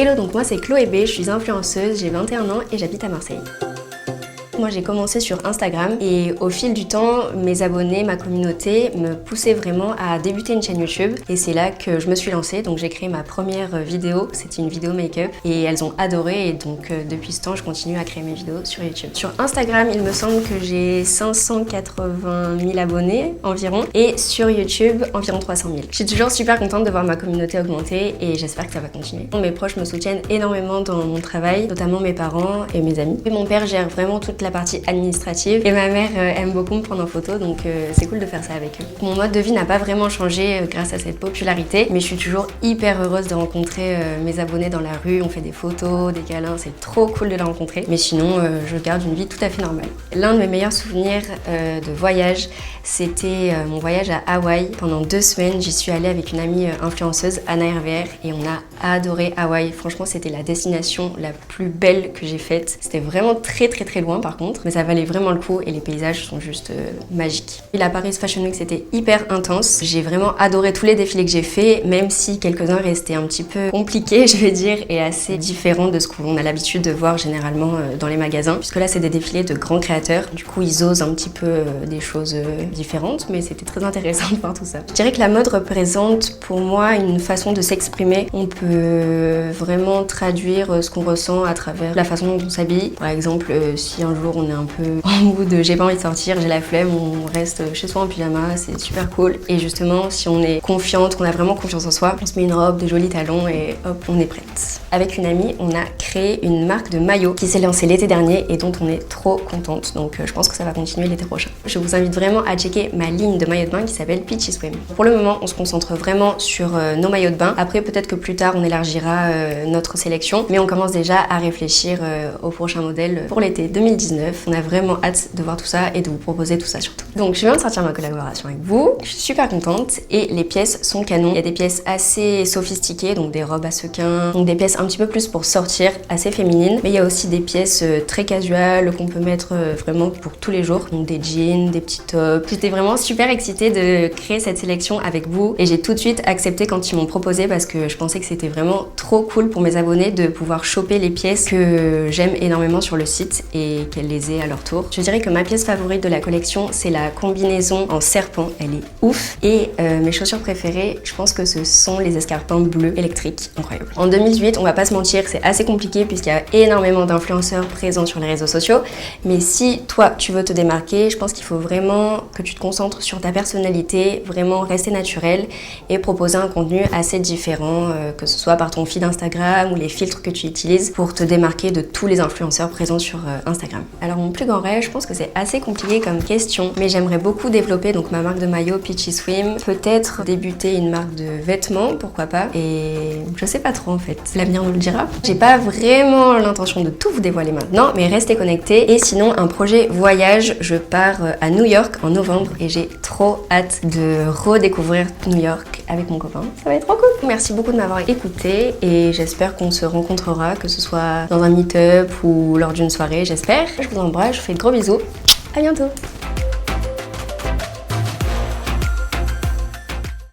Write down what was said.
Hello, donc moi c'est Chloé B, je suis influenceuse, j'ai 21 ans et j'habite à Marseille. Moi j'ai commencé sur Instagram et au fil du temps, mes abonnés, ma communauté me poussaient vraiment à débuter une chaîne YouTube et c'est là que je me suis lancée. Donc j'ai créé ma première vidéo, c'était une vidéo make-up et elles ont adoré et donc depuis ce temps je continue à créer mes vidéos sur YouTube. Sur Instagram, il me semble que j'ai 580 000 abonnés environ et sur YouTube environ 300 000. Je suis toujours super contente de voir ma communauté augmenter et j'espère que ça va continuer. Mes proches me soutiennent énormément dans mon travail, notamment mes parents et mes amis. Et mon père gère vraiment toute la partie administrative et ma mère aime beaucoup me prendre en photo, donc c'est cool de faire ça avec eux. Mon mode de vie n'a pas vraiment changé grâce à cette popularité, mais je suis toujours hyper heureuse de rencontrer mes abonnés dans la rue. On fait des photos, des câlins, c'est trop cool de les rencontrer, mais sinon je garde une vie tout à fait normale. L'un de mes meilleurs souvenirs de voyage, c'était mon voyage à Hawaï. Pendant 2 semaines, j'y suis allée avec une amie influenceuse, Anna RVR, et on a adoré Hawaï. Franchement, c'était la destination la plus belle que j'ai faite. C'était vraiment très loin par contre, mais ça valait vraiment le coup et les paysages sont juste magiques. Et la Paris Fashion Week, c'était hyper intense. J'ai vraiment adoré tous les défilés que j'ai fait, même si quelques-uns restaient un petit peu compliqués, je vais dire, et assez différents de ce qu'on a l'habitude de voir généralement dans les magasins, puisque là c'est des défilés de grands créateurs. Du coup, ils osent un petit peu des choses différentes, mais c'était très intéressant de voir tout ça. Je dirais que la mode représente pour moi une façon de s'exprimer. On peut vraiment traduire ce qu'on ressent à travers la façon dont on s'habille. Par exemple, si un jour on est un peu en mood de j'ai pas envie de sortir, j'ai la flemme, on reste chez soi en pyjama, c'est super cool. Et justement, si on est confiante, qu'on a vraiment confiance en soi, on se met une robe, des jolis talons et hop, on est prête. Avec une amie, on a créé une marque de maillots qui s'est lancée l'été dernier et dont on est trop contente. Donc je pense que ça va continuer l'été prochain. Je vous invite vraiment à checker ma ligne de maillots de bain qui s'appelle Peachy Swim. Pour le moment, on se concentre vraiment sur nos maillots de bain. Après, peut-être que plus tard, on élargira notre sélection, mais on commence déjà à réfléchir au prochain modèle pour l'été 2019. On a vraiment hâte de voir tout ça et de vous proposer tout ça surtout. Donc je viens de sortir ma collaboration avec vous, je suis super contente et les pièces sont canon. Il y a des pièces assez sophistiquées, donc des robes à sequins, donc des pièces un petit peu plus pour sortir, assez féminines, mais il y a aussi des pièces très casuales qu'on peut mettre vraiment pour tous les jours, donc des jeans, des petits tops. J'étais vraiment super excitée de créer cette sélection avec vous et j'ai tout de suite accepté quand ils m'ont proposé parce que je pensais que c'était vraiment trop cool pour mes abonnés de pouvoir choper les pièces que j'aime énormément sur le site et qu'elles les aient à leur tour. Je dirais que ma pièce favorite de la collection, c'est la combinaison en serpent. Elle est ouf. Et mes chaussures préférées, je pense que ce sont les escarpins bleus électriques. Incroyable. En 2008, on va pas se mentir, c'est assez compliqué puisqu'il y a énormément d'influenceurs présents sur les réseaux sociaux. Mais si toi, tu veux te démarquer, je pense qu'il faut vraiment que tu te concentres sur ta personnalité, vraiment rester naturel et proposer un contenu assez différent, que ce soit par ton feed Instagram ou les filtres que tu utilises pour te démarquer de tous les influenceurs présents sur Instagram. Alors mon plus grand rêve, je pense que c'est assez compliqué comme question, mais j'aimerais beaucoup développer donc ma marque de maillot Peachy Swim, peut-être débuter une marque de vêtements, pourquoi pas, et je sais pas trop en fait, l'avenir nous le dira. J'ai pas vraiment l'intention de tout vous dévoiler maintenant, mais restez connectés. Et sinon, un projet voyage, je pars à New York en novembre et j'ai trop hâte de redécouvrir New York avec mon copain. Ça va être trop cool. Merci beaucoup de m'avoir écouté et j'espère qu'on se rencontrera, que ce soit dans un meet-up ou lors d'une soirée, j'espère. Je vous embrasse, je vous fais de gros bisous. À bientôt.